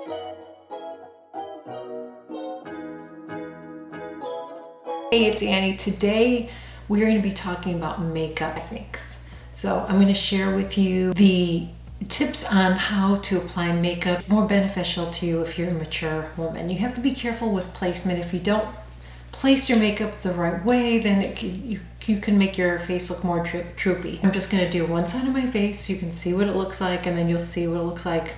Hey, it's Annie. Today we're going to be talking about makeup techniques. So I'm going to share with you the tips on how to apply makeup. It's more beneficial to you if you're a mature woman. You have to be careful with placement. If you don't place your makeup the right way, then you can make your face look more droopy. I'm just going to do one side of my face so you can see what it looks like, and then you'll see what it looks like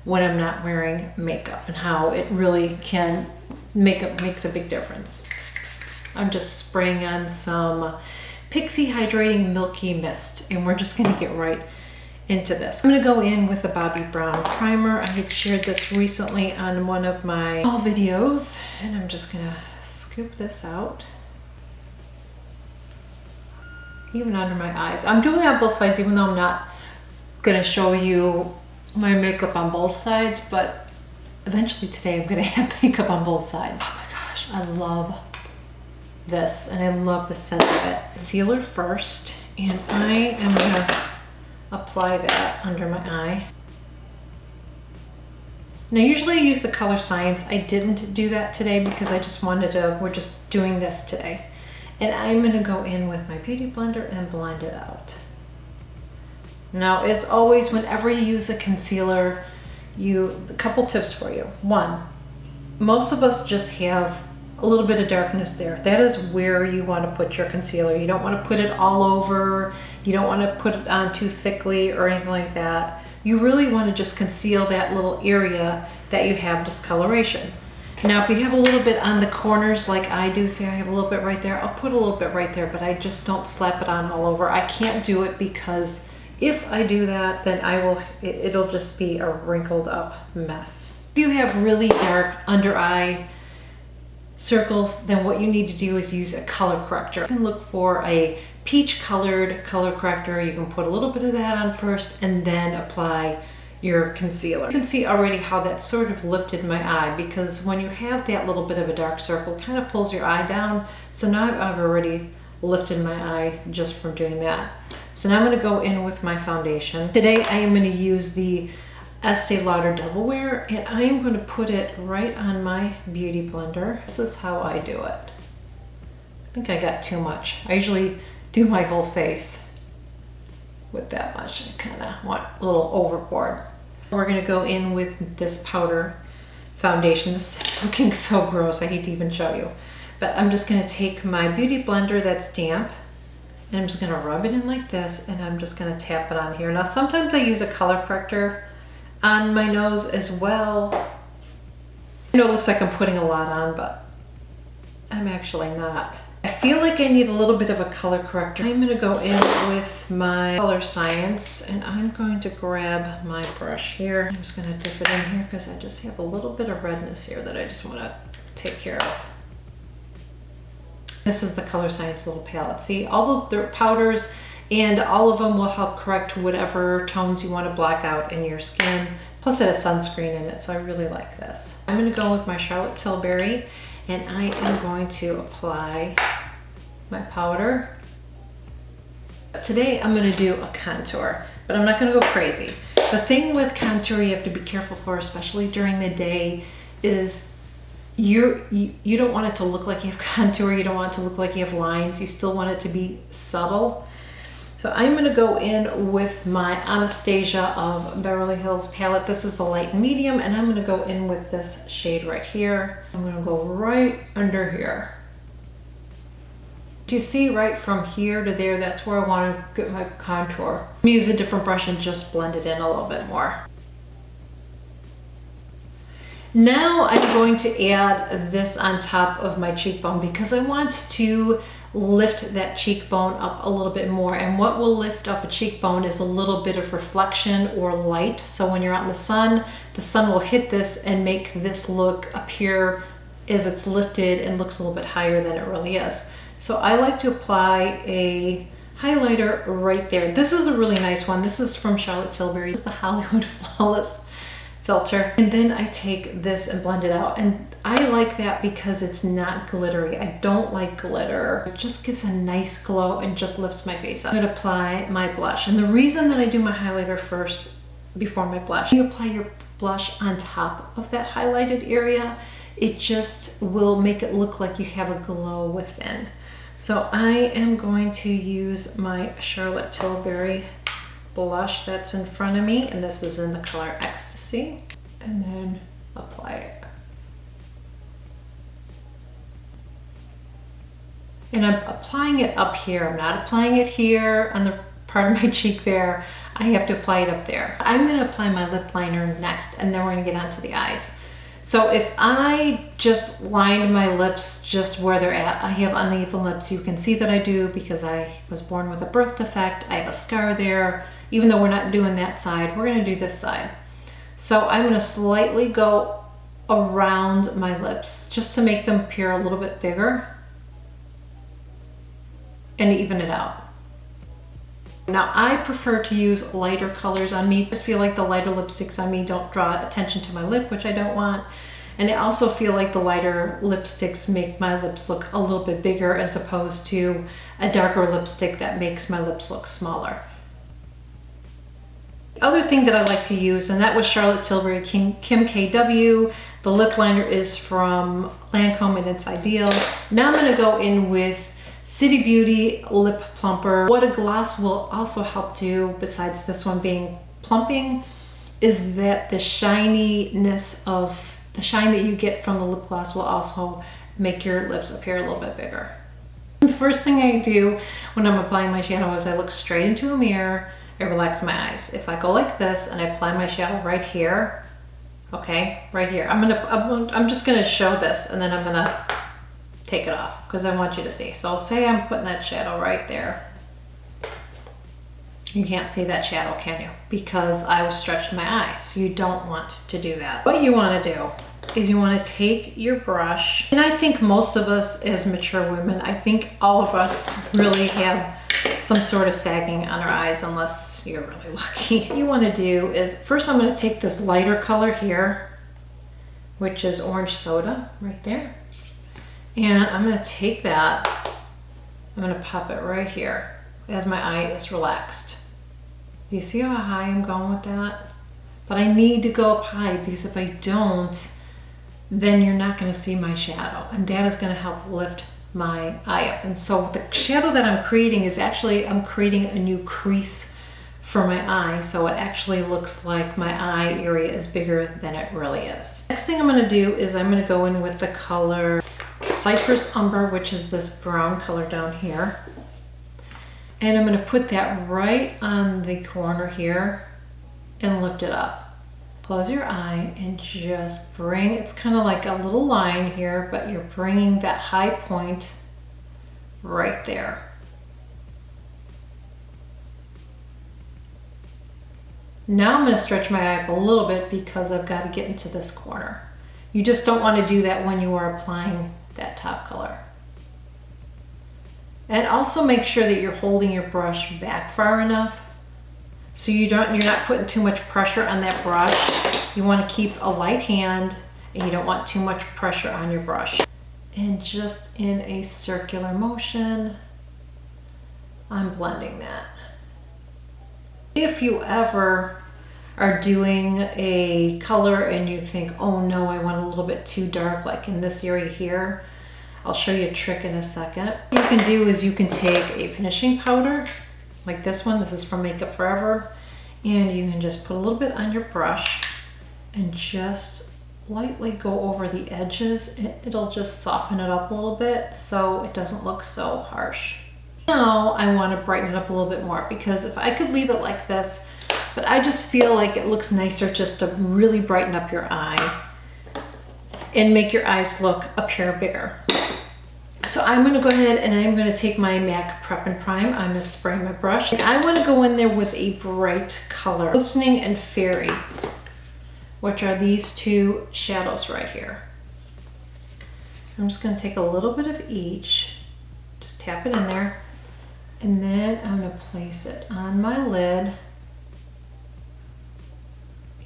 when I'm not wearing makeup and how it really can, makeup makes a big difference. I'm just spraying on some Pixie Hydrating Milky Mist, and we're just gonna get right into this. I'm gonna go in with the Bobbi Brown primer. I had shared this recently on one of my haul videos, and I'm just gonna scoop this out. Even under my eyes. I'm doing it on both sides, even though I'm not gonna show you my makeup on both sides, but eventually today I'm gonna have makeup on both sides. Oh my gosh, I love this, and I love the scent of it. Concealer first, and I am gonna apply that under my eye. Now usually I use the Color Science. I didn't do that today because I just wanted to, we're just doing this today. And I'm gonna go in with my beauty blender and blend it out. Now, as always, whenever you use a concealer, a couple tips for you. One, most of us just have a little bit of darkness there. That is where you want to put your concealer. You don't want to put it all over. You don't want to put it on too thickly or anything like that. You really want to just conceal that little area that you have discoloration. Now, if you have a little bit on the corners like I do, say I have a little bit right there, I'll put a little bit right there, but I just don't slap it on all over. I can't do it because if I do that, then it'll just be a wrinkled up mess. If you have really dark under eye circles, then what you need to do is use a color corrector. You can look for a peach colored color corrector. You can put a little bit of that on first and then apply your concealer. You can see already how that sort of lifted my eye, because when you have that little bit of a dark circle, it kind of pulls your eye down. So now I've already lifted my eye just from doing that. So now I'm going to go in with my foundation. Today I am going to use the Estee Lauder Double Wear, and I am going to put it right on my beauty blender. This is how I do it. I think I got too much. I usually do my whole face with that much. I kind of want a little overboard. We're going to go in with this powder foundation. This is looking so gross. I hate to even show you. But I'm just going to take my beauty blender that's damp, and I'm just going to rub it in like this, and I'm just going to tap it on here. Now sometimes I use a color corrector on my nose as well. I know it looks like I'm putting a lot on, but I'm actually not. I feel like I need a little bit of a color corrector. I'm gonna go in with my Color Science, and I'm going to grab my brush here. I'm just gonna dip it in here because I just have a little bit of redness here that I just wanna take care of. This is the Color Science little palette. See, all those, they're powders, and all of them will help correct whatever tones you want to block out in your skin. Plus it has sunscreen in it, so I really like this. I'm going to go with my Charlotte Tilbury, and I am going to apply my powder. Today I'm going to do a contour, but I'm not going to go crazy. The thing with contour you have to be careful for, especially during the day, is you don't want it to look like you have contour. You don't want it to look like you have lines. You still want it to be subtle. So I'm going to go in with my Anastasia of Beverly Hills palette. This is the light medium, and I'm going to go in with this shade right here. I'm going to go right under here. Do you see right from here to there? That's where I want to get my contour. I'm going to use a different brush and just blend it in a little bit more. Now I'm going to add this on top of my cheekbone because I want to lift that cheekbone up a little bit more. And what will lift up a cheekbone is a little bit of reflection or light. So when you're out in the sun will hit this and make this look appear as it's lifted and looks a little bit higher than it really is. So I like to apply a highlighter right there. This is a really nice one. This is from Charlotte Tilbury. This is the Hollywood Flawless filter. And then I take this and blend it out. And I like that because it's not glittery. I don't like glitter. It just gives a nice glow and just lifts my face up. I'm gonna apply my blush. And the reason that I do my highlighter first before my blush, you apply your blush on top of that highlighted area, it just will make it look like you have a glow within. So I am going to use my Charlotte Tilbury blush that's in front of me, and this is in the color Ecstasy, and then apply it. And I'm applying it up here. I'm not applying it here on the part of my cheek there. I have to apply it up there. I'm gonna apply my lip liner next, and then we're gonna get onto the eyes. So if I just lined my lips just where they're at, I have uneven lips. You can see that I do because I was born with a birth defect. I have a scar there. Even though we're not doing that side, we're gonna do this side. So I'm gonna slightly go around my lips just to make them appear a little bit bigger and even it out. Now I prefer to use lighter colors on me. I just feel like the lighter lipsticks on me don't draw attention to my lip, which I don't want. And I also feel like the lighter lipsticks make my lips look a little bit bigger as opposed to a darker lipstick that makes my lips look smaller. The other thing that I like to use, and that was Charlotte Tilbury Kim KW. The lip liner is from Lancome and it's Ideal. Now I'm gonna go in with City Beauty Lip Plumper. What a gloss will also help do, besides this one being plumping, is that the shininess of the shine that you get from the lip gloss will also make your lips appear a little bit bigger. The first thing I do when I'm applying my shadow is I look straight into a mirror, I relax my eyes. If I go like this and I apply my shadow right here, okay, right here, I'm just gonna show this and then I'm gonna take it off because I want you to see. So say I'm putting that shadow right there. You can't see that shadow, can you? Because I was stretching my eye. So you don't want to do that. What you want to do is you want to take your brush, and I think most of us as mature women, I think all of us really have some sort of sagging on our eyes unless you're really lucky. What you want to do is, first I'm going to take this lighter color here, which is Orange Soda right there. And I'm going to take that, I'm going to pop it right here as my eye is relaxed. Do you see how high I'm going with that? But I need to go up high because if I don't, then you're not going to see my shadow. And that is going to help lift my eye up. And so the shadow that I'm creating is actually, I'm creating a new crease for my eye. So it actually looks like my eye area is bigger than it really is. Next thing I'm going to do is I'm going to go in with the color Cypress Umber, which is this brown color down here. And I'm going to put that right on the corner here and lift it up. Close your eye and just bring, it's kind of like a little line here, but you're bringing that high point right there. Now I'm going to stretch my eye up a little bit because I've got to get into this corner. You just don't want to do that when you are applying that top color. And also make sure that you're holding your brush back far enough so you're not putting too much pressure on that brush. You want to keep a light hand and you don't want too much pressure on your brush. And just in a circular motion, I'm blending that. If you ever are doing a color and you think, oh no, I want a little bit too dark, like in this area here, I'll show you a trick in a second. What you can do is you can take a finishing powder, like this one, this is from Makeup Forever, and you can just put a little bit on your brush and just lightly go over the edges. It'll just soften it up a little bit so it doesn't look so harsh. Now I want to brighten it up a little bit more because if I could leave it like this, but I just feel like it looks nicer just to really brighten up your eye and make your eyes look appear bigger. So I'm going to go ahead and I'm going to take my MAC Prep and Prime. I'm going to spray my brush. And I want to go in there with a bright color, Glistening and Fairy, which are these two shadows right here. I'm just going to take a little bit of each, just tap it in there, and then I'm going to place it on my lid.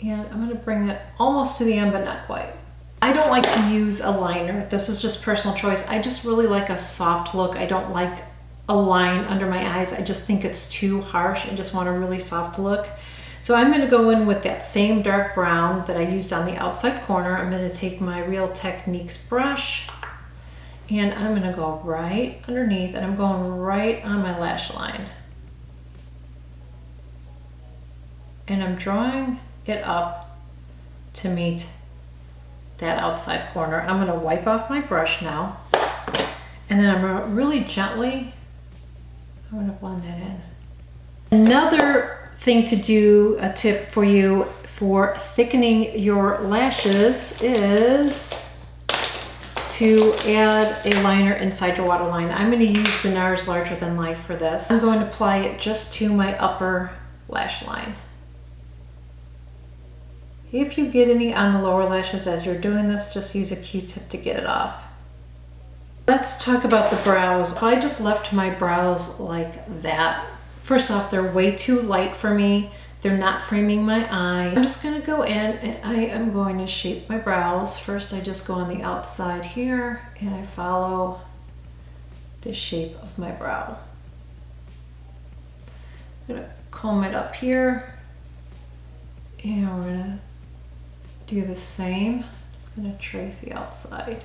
And I'm going to bring it almost to the end, but not quite. I don't like to use a liner. This is just personal choice. I just really like a soft look. I don't like a line under my eyes. I just think it's too harsh. I just want a really soft look. So I'm going to go in with that same dark brown that I used on the outside corner. I'm going to take my Real Techniques brush and I'm going to go right underneath, and I'm going right on my lash line. And I'm drawing it up to meet that outside corner. I'm going to wipe off my brush now, and then I'm going to really gently, I'm going to blend that in. Another thing to do, a tip for you for thickening your lashes, is to add a liner inside your waterline. I'm going to use the NARS Larger Than Life for this. I'm going to apply it just to my upper lash line. If you get any on the lower lashes as you're doing this, just use a Q-tip to get it off. Let's talk about the brows. If I just left my brows like that, first off, they're way too light for me. They're not framing my eye. I'm just gonna go in and I am going to shape my brows. First, I just go on the outside here and I follow the shape of my brow. I'm gonna comb it up here and we're gonna do the same. Just gonna trace the outside.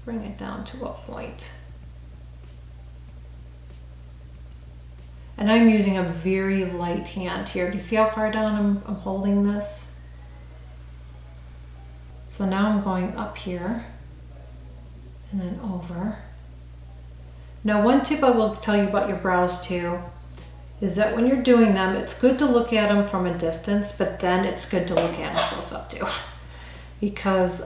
Bring it down to a point. And I'm using a very light hand here. Do you see how far down I'm holding this? So now I'm going up here and then over. Now, one tip I will tell you about your brows too is that when you're doing them, it's good to look at them from a distance, but then it's good to look at them close up too. Because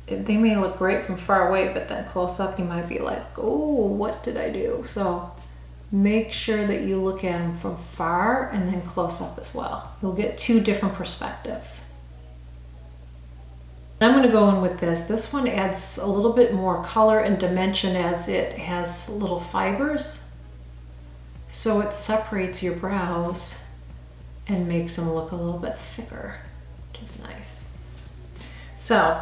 they may look great from far away, but then close up you might be like, oh, what did I do? So make sure that you look at them from far and then close up as well. You'll get two different perspectives. I'm going to go in with this. This one adds a little bit more color and dimension as it has little fibers. So it separates your brows and makes them look a little bit thicker, which is nice. So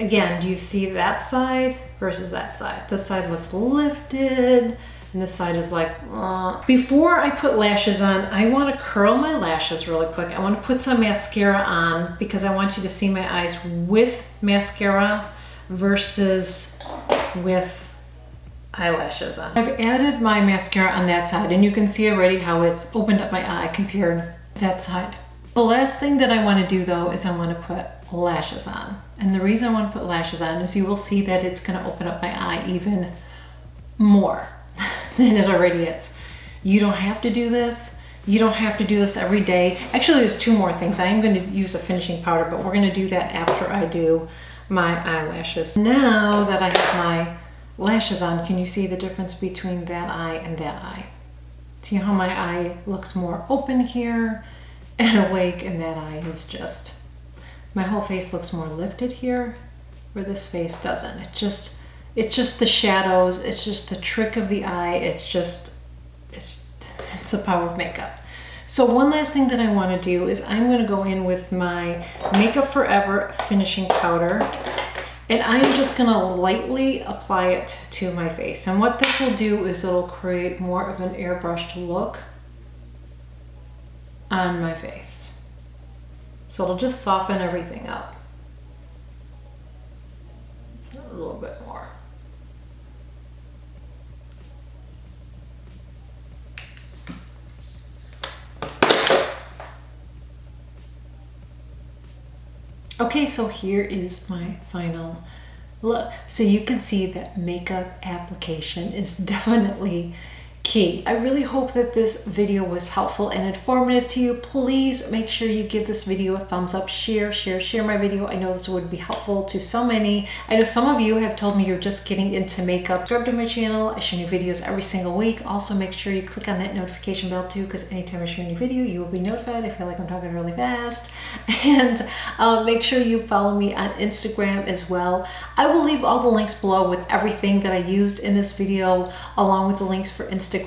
again, do you see that side versus that side? This side looks lifted and this side is like, Before I put lashes on, I want to curl my lashes really quick. I want to put some mascara on because I want you to see my eyes with mascara versus with eyelashes on. I've added my mascara on that side and you can see already how it's opened up my eye compared to that side. The last thing that I want to do though is I want to put lashes on. And the reason I want to put lashes on is you will see that it's going to open up my eye even more than it already is. You don't have to do this. You don't have to do this every day. Actually, there's two more things. I am going to use a finishing powder, but we're going to do that after I do my eyelashes. Now that I have my lashes on, can you see the difference between that eye and that eye? See how my eye looks more open here and awake, and that eye is just, my whole face looks more lifted here, where this face doesn't. It's just the shadows, it's just the trick of the eye, it's the power of makeup. So one last thing that I want to do is I'm going to go in with my Makeup Forever finishing powder, and I'm just going to lightly apply it to my face. And what this will do is it'll create more of an airbrushed look on my face. So it'll just soften everything up a little bit more. Okay, so here is my final look. So you can see that makeup application is definitely key. I really hope that this video was helpful and informative to you. Please make sure you give this video a thumbs up, share my video. I know this would be helpful to so many. I know some of you have told me you're just getting into makeup. Subscribe to my channel. I share new videos every single week. Also make sure you click on that notification bell too, because anytime I share a new video, you will be notified. I feel like I'm talking really fast. And make sure you follow me on Instagram as well. I will leave all the links below with everything that I used in this video, along with the links for Instagram.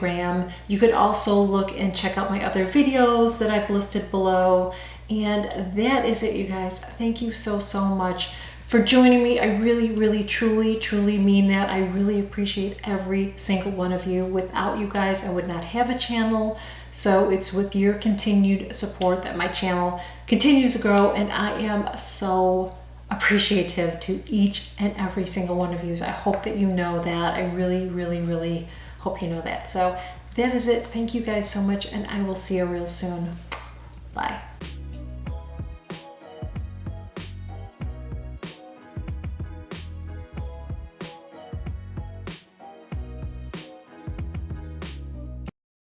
You could also look and check out my other videos that I've listed below. And that is it, you guys. Thank you so much for joining me. I really, really, truly, truly mean that. I really appreciate every single one of you. Without you guys, I would not have a channel. So it's with your continued support that my channel continues to grow, and I am so appreciative to each and every single one of you. So I hope that you know that. I really, really, really hope you know that. So that is it. Thank you guys so much, and I will see you real soon. Bye.